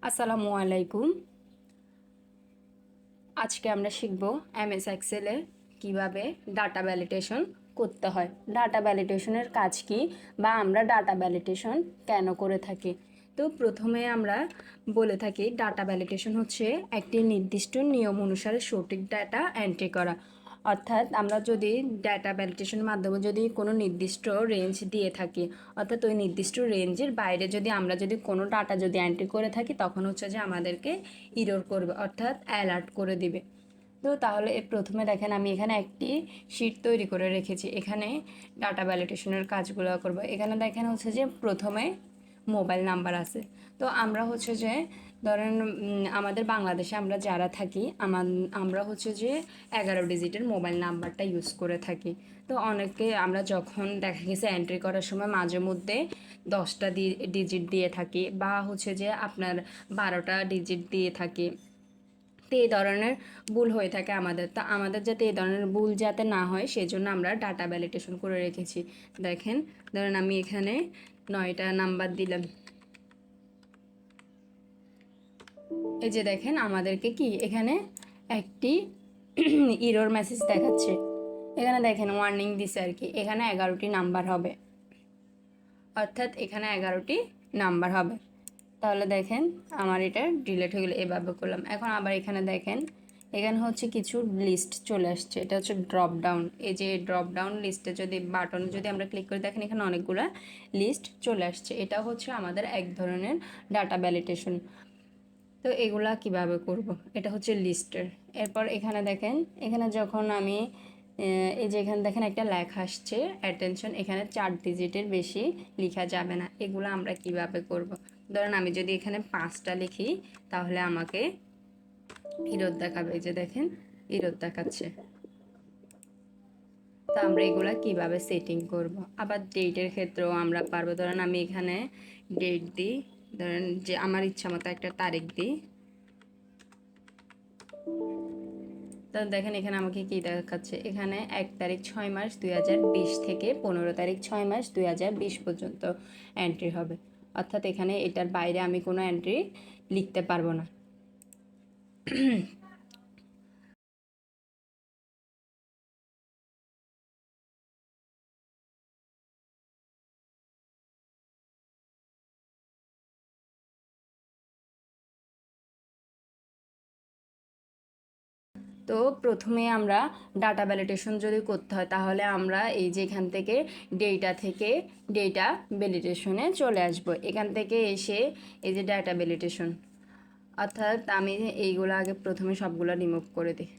আসসালামু আলাইকুম। আজকে আমরা শিখব এমএস এক্সেলে কিভাবে ডাটা ভ্যালিডেশন করতে হয়। ডাটা ভ্যালিডেশনের কাজ কি বা আমরা ডাটা ভ্যালিডেশন কেন করে থাকি। তো প্রথমে আমরা বলে থাকি ডাটা ভ্যালিডেশন হচ্ছে একটি নির্দিষ্ট নিয়ম অনুসারে সঠিক ডাটা এন্ট্রি করা। অর্থাৎ আমরা যদি ডাটা ভ্যালিডেশনের মাধ্যমে যদি কোনো নির্দিষ্ট রেঞ্জ দিয়ে থাকি, অর্থাৎ ওই নির্দিষ্ট রেঞ্জের বাইরে যদি আমরা যদি কোনো ডাটা যদি এন্ট্রি করে থাকি, তখন হচ্ছে যে আমাদেরকে ইরর করবে, অর্থাৎ অ্যালার্ট করে দিবে। তো তাহলে প্রথমে দেখেন আমি এখানে একটি শিট তৈরি করে রেখেছি, এখানে ডাটা ভ্যালিডেশনের কাজগুলো করব। এখানে দেখেন হচ্ছে যে প্রথমে মোবাইল নাম্বার আছে। তো আমরা হচ্ছে যে ধরেন আমাদের বাংলাদেশে আমরা যারা থাকি আমরা হচ্ছে যে 11 ডিজিটের মোবাইল নাম্বারটা ইউজ করে থাকি। তো অনেকে আমরা যখন দেখা গেছে এন্ট্রি করার সময় মাঝে মধ্যে 10টা ডিজিট দিয়ে থাকি বা হচ্ছে যে আপনার 12টা ডিজিট দিয়ে থাকি। তো এই ধরনের ভুল হয়ে থাকে আমাদের। তো আমাদের যাতে এই ধরনের ভুল যাতে না হয় সেজন্য আমরা ডাটা ভ্যালিডেশন করে রেখেছি। দেখেন, ধরেন আমি এখানে 9টা নাম্বার দিলাম। এই যে দেখেন আমাদেরকে কি এখানে একটি ইরর মেসেজ দেখাচ্ছে। এখানে দেখেন ওয়ার্নিং দিছে আর কি, এখানে 11টি নাম্বার হবে, অর্থাৎ এখানে 11টি নাম্বার হবে। তাহলে দেখেন আমার এটা ডিলিট হয়ে গেলো, এভাবে করলাম। এখন আবার এখানে দেখেন, এখানে হচ্ছে কিছু লিস্ট চলে আসছে, এটা হচ্ছে ড্রপ ডাউন। এই যে ড্রপ ডাউন লিস্টে যদি বাটন যদি আমরা ক্লিক করে দেখেন, এখানে অনেকগুলো লিস্ট চলে আসছে। এটা হচ্ছে আমাদের এক ধরনের ডাটা ভ্যালিডেশন। তো এগুলা কিভাবে করব, এটা হচ্ছে লিস্টের। এরপর এখানে দেখেন, এখানে যখন আমি এই যে এখানে দেখেন একটা লেখা আসছে অ্যাটেনশন, এখানে 4 ডিজিটের বেশি লেখা যাবে না। এগুলো আমরা কিভাবে করব, ধরেন আমি যদি এখানে 5টা লিখি তাহলে আমাকে ইরর দেখাবে। এই যে দেখেন ইরর দেখাচ্ছে। তো আমরা এগুলা কিভাবে সেটিং করব। আবার ডেটের ক্ষেত্রেও আমরা পারবো। ধরেন আমি এখানে ডেট দিই, ধরেন যে আমার ইচ্ছা মতো একটা তারিখ দিই। তো দেখেন এখানে আমাকে কি দেখাচ্ছে, এখানে 1 তারিখ 6 মাস 2020 থেকে 15 তারিখ 6 মাস 2020 পর্যন্ত এন্ট্রি হবে। অর্থাৎ এখানে এটার বাইরে আমি কোনো এন্ট্রি লিখতে পারবো না। তো প্রথমে আমরা ডাটা ভ্যালিডেশন যদি করতে হয় তাহলে আমরা এই যে এখান থেকে ডেটা ভ্যালিডেশনে চলে আসব। এখান থেকে এসে এই যে ডাটা ভ্যালিডেশন, অর্থাৎ আমি এইগুলো আগে প্রথমে সবগুলো রিমুভ করে দিই।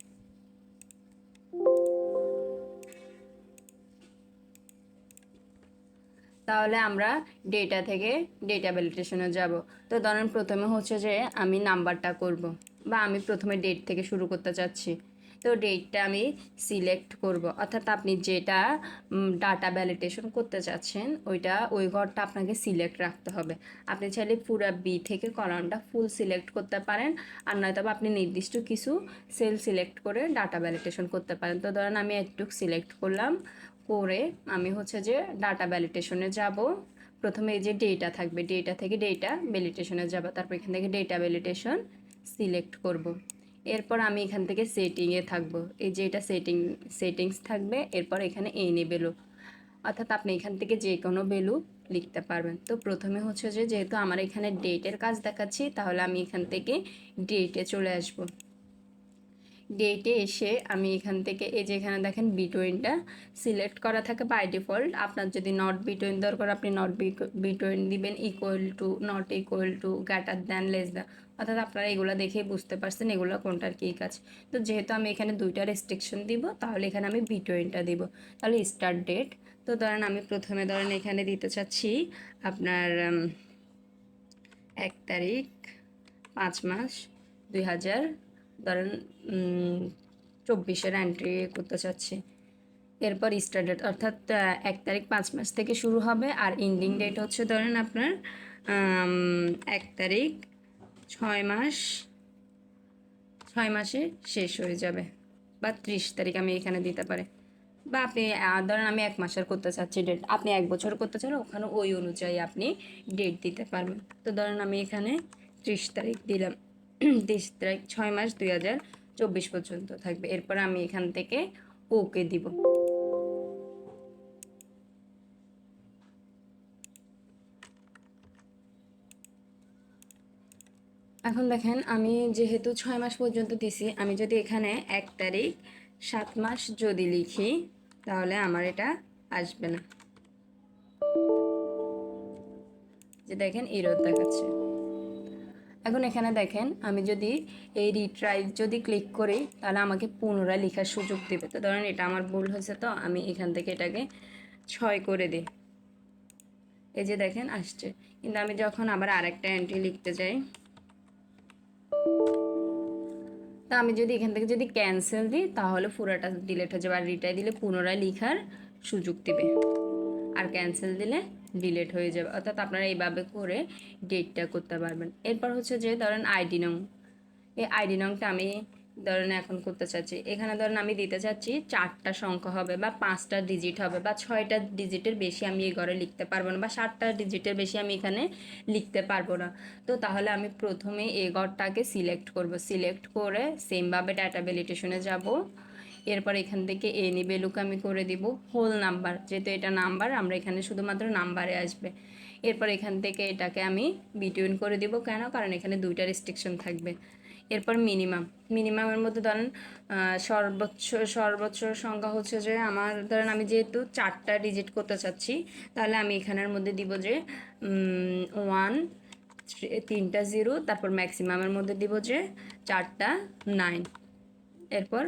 তাহলে আমরা ডেটা থেকে ডেটা ভ্যালিডেশনে যাব। তো ধরেন প্রথমে হচ্ছে যে আমি নাম্বারটা করব, বা আমি প্রথমে ডেট থেকে শুরু করতে চাচ্ছি। তো ডেটটা আমি সিলেক্ট করব, অর্থাৎ আপনি যেটা ডাটা ভ্যালিডেশন করতে চাচ্ছেন ওই ঘরটা আপনাকে সিলেক্ট রাখতে হবে। আপনি চাইলে পুরো বি থেকে কলামটা ফুল সিলেক্ট করতে পারেন, আর নয়তো আপনি নির্দিষ্ট কিছু সেল সিলেক্ট করে ডাটা ভ্যালিডেশন করতে পারেন। তো ধরেন আমি একটু সিলেক্ট করলাম, করে আমি হচ্ছে যে ডাটা ভ্যালিডেশনে যাব। প্রথমে এই যে ডেটা থাকবে, ডেটা থেকে ডেটা ভ্যালিডেশনে যাব, তারপর এখান থেকে ডেটা ভ্যালিডেশন সিলেক্ট করব। এরপর আমি এখান থেকে সেটিংয়ে থাকব, এই যে এটা সেটিংস থাকবে। এরপর এখানে এনে ভ্যালু, অর্থাৎ আপনি এখান থেকে যে কোনো ভ্যালু লিখতে পারবেন। তো প্রথমে হচ্ছে যে যেহেতু আমার এখানে ডেটের কাজ দেখাচ্ছি, তাহলে আমি এখান থেকে ডেটে চলে আসব। ডেটে এসে আমি এখান থেকে এই যে এখানে দেখেন বিটুইনটা সিলেক্ট করা থাকে বাই ডিফল্ট। আপনার যদি নট বিটুইন দরকার আপনি নট বিটুইন দিবেন, equal to, not equal to, greater than, less than. অর্থাৎ আপনারা এগুলো দেখেই বুঝতে পারছেন এগুলো কোনটার কী কাজ। তো যেহেতু আমি এখানে 2টা রেস্ট্রিকশন দিব, তাহলে এখানে আমি বিটুইনটা দিব। তাহলে স্টার্ট ডেট, তো ধরেন আমি প্রথমে ধরেন এখানে দিতে চাচ্ছি আপনার 1 তারিখ 5 মাস 2000 ধরেন 24-এর এন্ট্রি করতে চাচ্ছি। এরপর স্টার্ট ডেট, অর্থাৎ 1 তারিখ 5 মাস থেকে শুরু হবে, আর এন্ডিং ডেট হচ্ছে ধরেন আপনার 1 তারিখ 6 মাস 6 মাসে শেষ হয়ে যাবে, বা 30 তারিখ আমি এখানে দিতে পারি। বা আপনি ধরেন আমি 1 মাসের করতে চাচ্ছি ডেট, আপনি 1 বছর করতে চান, ওখানে ওই অনুযায়ী আপনি ডেট দিতে পারবেন। তো ধরেন আমি এখানে 30 তারিখ দিলাম। 30 তারিখ 6 মাস 2024 পর্যন্ত থাকবে। এরপর আমি এখান থেকে ওকে দিব। এখন দেখেন আমি যেহেতু 6 মাস পর্যন্ত দিছি, আমি যদি এখানে 1 তারিখ 7 মাস যদি লিখি তাহলে আমার এটা আসবে না, যে দেখেন এরর দেখাচ্ছে। এখন এখানে দেখেন আমি যদি এই রিট্রাই যদি ক্লিক করি তাহলে আমাকে পুনরায় লেখার সুযোগ দেবে। তো ধরেন এটা আমার ভুল হয়েছে, তো আমি এখান থেকে এটাকে 6 করে দিই। এই যে দেখেন আসছে। কিন্তু আমি যখন আবার আরেকটা এন্ট্রি লিখতে যাই, তা আমি যদি এখান থেকে যদি ক্যান্সেল দিই তাহলে পুরোটা ডিলিট হয়ে যাবে, আর রিট্রাই দিলে পুনরায় লেখার সুযোগ দেবে, আর ক্যান্সেল দিলে ডিলিট হয়ে যাবে। অর্থাৎ আপনারা এইভাবে করে ডেটটা করতে পারবেন। এরপর হচ্ছে যে ধরেন আইডি নং, এই আইডি নংটা আমি ধরেন এখন করতে চাচ্ছি। এখানে ধরেন আমি দিতে চাচ্ছি 4টা সংখ্যা হবে বা 5টা ডিজিট হবে বা 6টা ডিজিটের বেশি আমি এই ঘরে লিখতে পারবো না, বা 7টা ডিজিটের বেশি আমি এখানে লিখতে পারবো না। তো তাহলে আমি প্রথমে এই ঘরটাকে সিলেক্ট করব। সিলেক্ট করে সেমভাবে ডাটা ভ্যালিডেশনে যাব। এরপর এখান থেকে এনি ভ্যালুকে আমি করে দিব হোল নাম্বার, যেহেতু এটা নাম্বার আমরা এখানে শুধুমাত্র নাম্বারে আসবে। এরপর এখান থেকে এটাকে আমি বিটুইন করে দিব, কেন? কারণ এখানে 2টা রেস্ট্রিকশন থাকবে। এরপর মিনিমামের মধ্যে ধরেন সর্বোচ্চ সর্বোচ্চ সংখ্যা হচ্ছে যে আমার ধরেন আমি যেহেতু 4টা ডিজিট করতে চাচ্ছি, তাহলে আমি এখানের মধ্যে দিব যে 1, 3টা 0, তারপর ম্যাক্সিমামের মধ্যে দিব যে 4টা 9। এরপর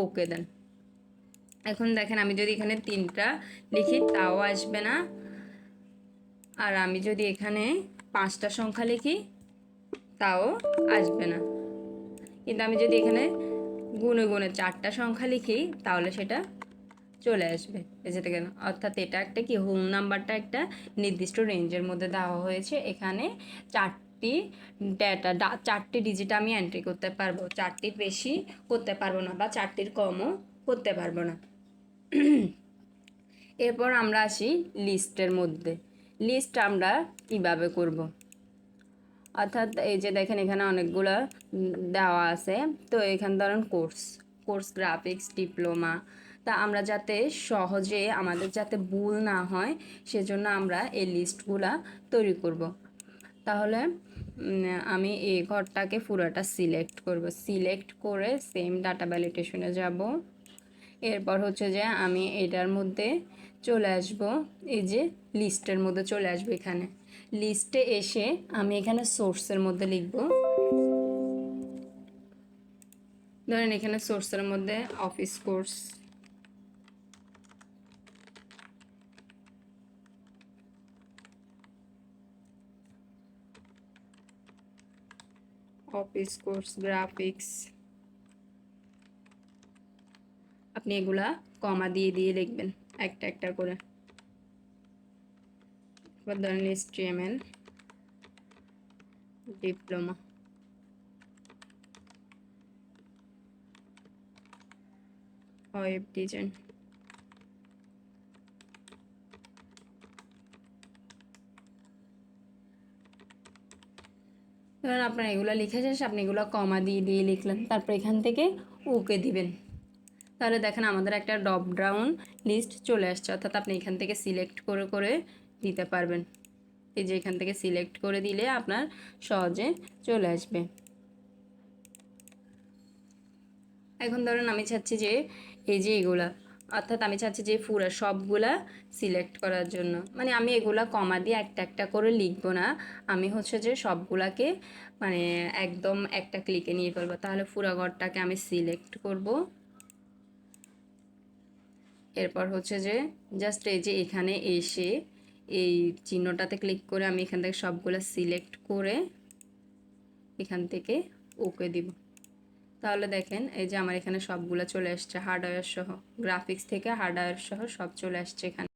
ওকে দেন। এখন দেখেন আমি যদি এখানে 3টা লিখি তাও আসবে না, আর আমি যদি এখানে 5টা সংখ্যা লিখি তাও আসবে না। কিন্তু আমি যদি এখানে গুনে গুনে 4টা সংখ্যা লিখি তাহলে সেটা চলে আসবে। যেতে কেন, অর্থাৎ এটা একটা কি হোম নাম্বারটা একটা নির্দিষ্ট রেঞ্জের মধ্যে দেওয়া হয়েছে। এখানে 4টি ডেটা 4টি ডিজিট আমি এন্ট্রি করতে পারবো, 4টির বেশি করতে পারবো না, বা 4টির কমও করতে পারবো না। এরপর আমরা আসি লিস্টের মধ্যে। লিস্ট আমরা কিভাবে করব? অর্থাৎ এই যে দেখেন এখানে অনেকগুলো দেওয়া আছে। তো এখানে ধরেন কোর্স গ্রাফিক্স ডিপ্লোমা, তা আমরা যাতে সহজে আমাদের যাতে ভুল না হয় সেজন্য আমরা এই লিস্টগুলা তৈরি করব। তাহলে আমি এই ঘরটাকে পুরোটা সিলেক্ট করব। সিলেক্ট করে সেম ডাটা ভ্যালিডেশনে যাব। এরপর হচ্ছে যে আমি এটার মধ্যে চলে আসব, এই যে লিস্টের মধ্যে চলে আসবো। এখানে লিস্টে এসে আমি এখানে সোর্সের মধ্যে লিখব। ধরেন এখানে সোর্সের মধ্যে অফিস কোর্স, গ্রাফিক্স, আপনি এগুলা কমা দিয়ে দিয়ে লিখবেন একটা একটা করে। এবার ধরেন HTML ডিপ্লোমা, ওয়েব ডিজাইন। ধরেন আপনার এগুলো লিখে শেষ, আপনি এগুলো কমা দিয়ে দিয়ে লিখলেন, তারপর এখান থেকে ওকে দিবেন। তাহলে দেখেন আমাদের একটা ড্রপ ডাউন লিস্ট চলে আসছে, অর্থাৎ আপনি এখান থেকে সিলেক্ট করে করে দিতে পারবেন। এই যে এখান থেকে সিলেক্ট করে দিলে আপনার সহজে চলে আসবে। এখন ধরুন আমি চাচ্ছি যে এই যে এগুলা, অর্থাৎ আমি চাচ্ছি যে পুরো সবগুলা সিলেক্ট করার জন্য, মানে আমি এগুলা কমা দিয়ে একটা একটা করে লিখবো না, আমি হচ্ছে যে সবগুলাকে মানে একদম একটা ক্লিকে নিয়ে ফেলবো। তাহলে পুরো ঘরটাকে আমি সিলেক্ট করব। এরপর হচ্ছে যে জাস্ট এই যে এখানে এসে এই চিহ্নটাতে ক্লিক করে আমি এখান থেকে সবগুলো সিলেক্ট করে এখান থেকে ওকে দিব। তাহলে দেখেন এই যে আমার এখানে সবগুলো চলে আসছে, হার্ডওয়্যার সহ, গ্রাফিক্স থেকে হার্ডওয়্যার সহ সব চলে আসছে এখানে,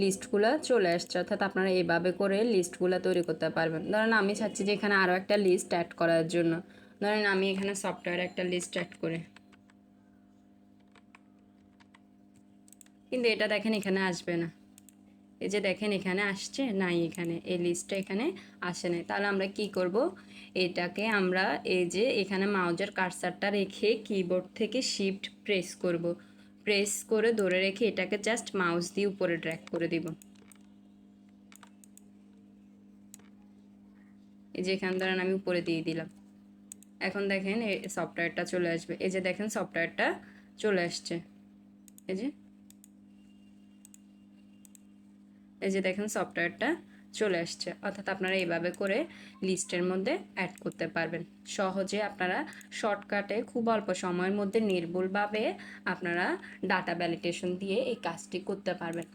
লিস্টগুলো চলে আসছে। অর্থাৎ আপনারা এইভাবে করে লিস্টগুলো তৈরি করতে পারবেন। ধরেন আমি চাচ্ছি যে এখানে আরও একটা লিস্ট অ্যাড করার জন্য, ধরেন আমি এখানে সফটওয়্যার একটা লিস্ট অ্যাড করে, কিন্তু এটা দেখেন এখানে আসবে না। এই যে দেখেন এখানে আসছে নাই, এখানে এই লিস্টটা এখানে আসে নাই। তাহলে আমরা কি করব, এটাকে আমরা এই যে এখানে মাউজের কার্সারটা রেখে কিবোর্ড থেকে শিফট প্রেস করব, প্রেস করে ধরে রেখে এটাকে জাস্ট মাউস দিয়ে উপরে ড্র্যাগ করে দিব। এই যে এখান ধরেন আমি উপরে দিয়ে দিলাম। এখন দেখেন এই সফটওয়্যারটা চলে আসবে। এই যে দেখেন সফটওয়্যারটা চলে আসছে। এই যে দেখেন সফটওয়্যারটা চলে আসছে। অর্থাৎ আপনারা এইভাবে করে লিস্টের মধ্যে অ্যাড করতে পারবেন সহজে। আপনারা শর্টকাটে খুব অল্প সময়ের মধ্যে নির্ভুলভাবে আপনারা ডাটা ভ্যালিডেশন দিয়ে এই কাজটি করতে পারবেন।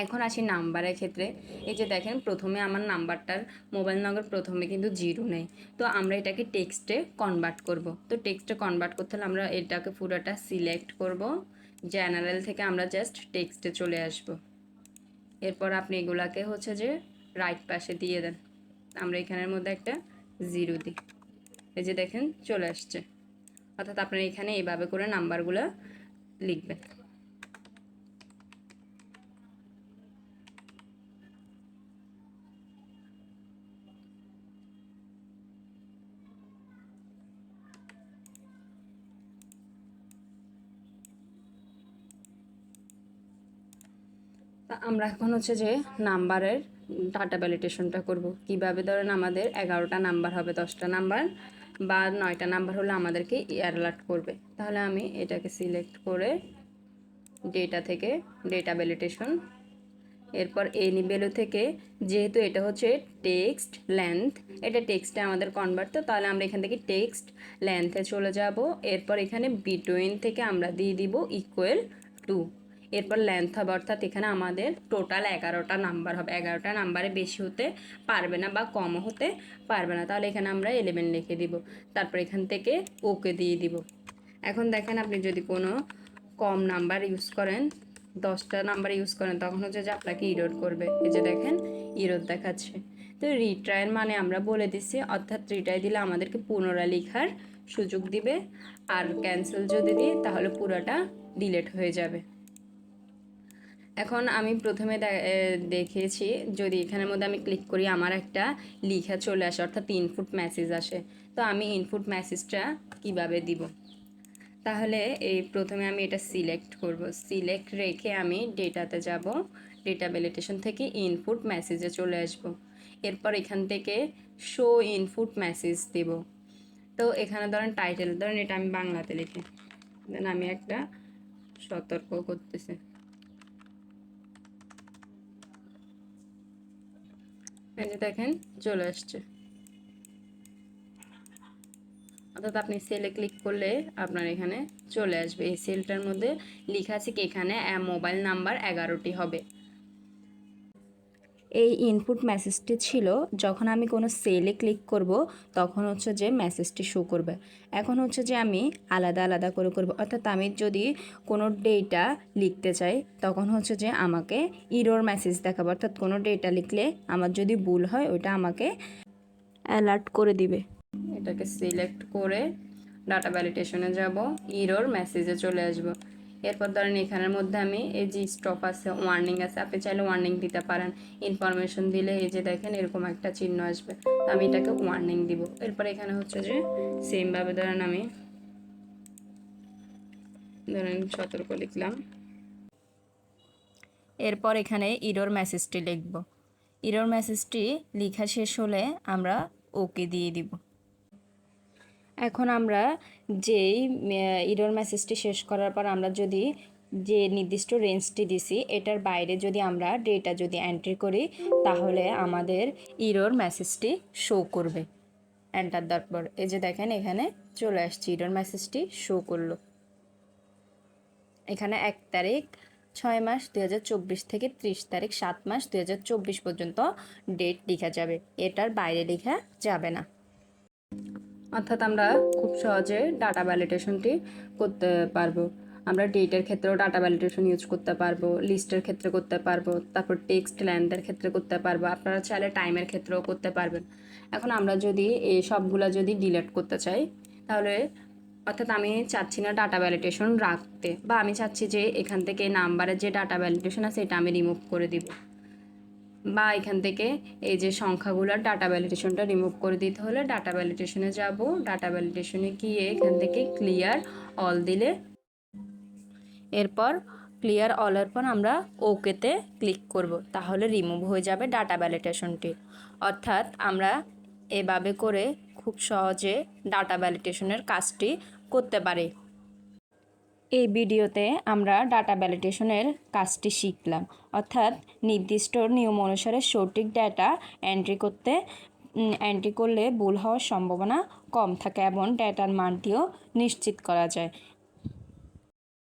এখন আসি নাম্বারের ক্ষেত্রে। এই যে দেখেন প্রথমে আমার নাম্বারটার মোবাইল নম্বর প্রথমে কিন্তু 0 নেই, তো আমরা এটাকে টেক্সটে কনভার্ট করব। তো টেক্সটে কনভার্ট করতে হলে আমরা এটাকে পুরোটা সিলেক্ট করব, জেনারেল থেকে আমরা জাস্ট টেক্সটে চলে আসব। এরপর আপনি এগুলাকে হচ্ছে যে রাইট পাশে দিয়ে দেন। আমরা এখানের মধ্যে একটা 0 দিই। এই যে দেখেন চলে আসছে। অর্থাৎ আপনারা এখানে এইভাবে করে নাম্বারগুলো লিখবেন। তা আমরা এখন হচ্ছে যে নাম্বারের ডাটা ভ্যালিডেশনটা করব। কিভাবে ধরেন আমাদের 11টা নাম্বার হবে, 10টা নাম্বার বা 9টা নাম্বার হলে আমাদেরকে অ্যালার্ট করবে। তাহলে আমি এটাকে সিলেক্ট করে ডেটা থেকে ডেটা ভ্যালিডেশন, এরপর এনি ভ্যালু থেকে যেহেতু এটা হচ্ছে টেক্সট লেন্থ, এটা টেক্সটে আমাদের কনভার্ট, তো তাহলে আমরা এখান থেকে টেক্সট লেন্থে চলে যাব। এরপর এখানে বিটুইন থেকে আমরা দিয়ে দিব ইকুয়াল টু, এরপর লেন্থ হবে। অর্থাৎ এখানে আমাদের টোটাল 11টা নাম্বার হবে। 11টা নাম্বারে বেশি হতে পারবে না বা কমও হতে পারবে না। তাহলে এখানে আমরা 11 লিখে দিব। তারপর এখান থেকে ওকে দিয়ে দিব। এখন দেখেন আপনি যদি কোনো কম নাম্বার ইউজ করেন, 10টা নাম্বার ইউজ করেন, তখন হচ্ছে যে আপনাকে ইরোর করবে। এই যে দেখেন ইরোর দেখাচ্ছে। তো রিট্রাইয়ের মানে আমরা বলে দিচ্ছি, অর্থাৎ রিট্রাই দিলে আমাদেরকে পুনরায় লেখার সুযোগ দিবে, আর ক্যান্সেল যদি দিই তাহলে পুরোটা ডিলিট হয়ে যাবে। এখন আমি প্রথমে দেখিয়েছি, যদি এখানের মধ্যে আমি ক্লিক করি আমার একটা লেখা চলে আসে, অর্থাৎ ইনপুট মেসেজ আসে। তো আমি ইনপুট মেসেজটা কিভাবে দিব, তাহলে এই প্রথমে আমি এটা সিলেক্ট করব। সিলেক্ট রেখে আমি ডেটাতে যাব, ডেটা ভ্যালিডেশন থেকে ইনপুট মেসেজে চলে আসব। এরপর এখান থেকে শো ইনপুট মেসেজ দেব। তো এখানে ধরেন টাইটেল, ধরেন এটা আমি বাংলাতে লিখি, দেন আমি একটা সতর্ক করতেছি। এই যে দেখেন চলে আসছে। অর্থাৎ আপনি সেলে ক্লিক করলে আপনার এখানে চলে আসবে। এই সেলটার মধ্যে লেখা আছে কি এখানে মোবাইল নাম্বার 11টি হবে। এই ইনপুট মেসেজটি ছিল যখন আমি কোনো সেলে ক্লিক করব তখন হচ্ছে যে মেসেজটি শো করবে। এখন হচ্ছে যে আমি আলাদা আলাদা করে করব। অর্থাৎ আমি যদি কোনো ডেটা লিখতে চাই তখন হচ্ছে যে আমাকে ইরর মেসেজ দেখাবো। অর্থাৎ কোনো ডেটা লিখলে আমার যদি ভুল হয় ওটা আমাকে অ্যালার্ট করে দিবে। এটাকে সিলেক্ট করে ডাটা ভ্যালিডেশনে যাব, ইরর মেসেজে চলে আসব। এরপর ধরেন এখানের মধ্যে আমি এই যে স্টপ আছে, ওয়ার্নিং আছে, আপনি চাইলে ওয়ার্নিং দিতে পারেন। ইনফরমেশন দিলে এই যে দেখেন এরকম একটা চিহ্ন আসবে, তো আমি এটাকে ওয়ার্নিং দিব। এরপর এখানে হচ্ছে যে সেমভাবে ধরেন আমি সতর্ক লিখলাম। এরপর এখানে ইরর মেসেজটি লিখব। ইরর মেসেজটি লেখা শেষ হলে আমরা ওকে দিয়ে দিব। এখন আমরা যেই ইরর মেসেজটি শেষ করার পর আমরা যদি যে নির্দিষ্ট রেঞ্জটি দিছি এটার বাইরে যদি আমরা ডেটা যদি এন্ট্রি করি তাহলে আমাদের ইরর মেসেজটি শো করবে। এন্টার দেওয়ার পর এই যে দেখেন এখানে চলে আসছে, ইরর মেসেজটি শো করলো। এখানে 1 তারিখ 6 মাস 2024 থেকে 30 তারিখ 7 মাস 2024 পর্যন্ত ডেট লেখা যাবে, এটার বাইরে লেখা যাবে না। অর্থাৎ আমরা খুব সহজে ডাটা ভ্যালিডেশনটি করতে পারবো। আমরা ডেটের ক্ষেত্রেও ডাটা ভ্যালিডেশন ইউজ করতে পারবো, লিস্টের ক্ষেত্রে করতে পারবো, তারপর টেক্সট লেন্থের ক্ষেত্রে করতে পারবো, আপনারা চাইলে টাইমের ক্ষেত্রেও করতে পারবেন। এখন আমরা যদি এই সবগুলা যদি ডিলিট করতে চাই তাহলে অর্থাৎ আমি চাচ্ছি না ডাটা ভ্যালিডেশন রাখতে, বা আমি চাচ্ছি যে এখান থেকে নাম্বারের যে ডাটা ভ্যালিডেশন আছে এটা আমি রিমুভ করে দিব, বা এখান থেকে এই যে সংখ্যাগুলোর ডাটা ভ্যালিডেশনটা রিমুভ করে দিতে হলে ডাটা ভ্যালিডেশনে যাব। ডাটা ভ্যালিডেশনে গিয়ে এখান থেকে ক্লিয়ার অল দিলে, এরপর ক্লিয়ার অলের পর আমরা ওকেতে ক্লিক করব, তাহলে রিমুভ হয়ে যাবে ডাটা ভ্যালিডেশনটি। অর্থাৎ আমরা এভাবে করে খুব সহজে ডাটা ভ্যালিডেশনের কাজটি করতে পারি। এই ভিডিওতে আমরা ডাটা ভ্যালিডেশনের কাজটি শিখলাম, অর্থাৎ নির্দিষ্ট নিয়ম অনুসারে সঠিক ডাটা এন্ট্রি করলে ভুল হওয়ার সম্ভাবনা কম থাকে এবং ডাটার মানটিও নিশ্চিত করা যায়।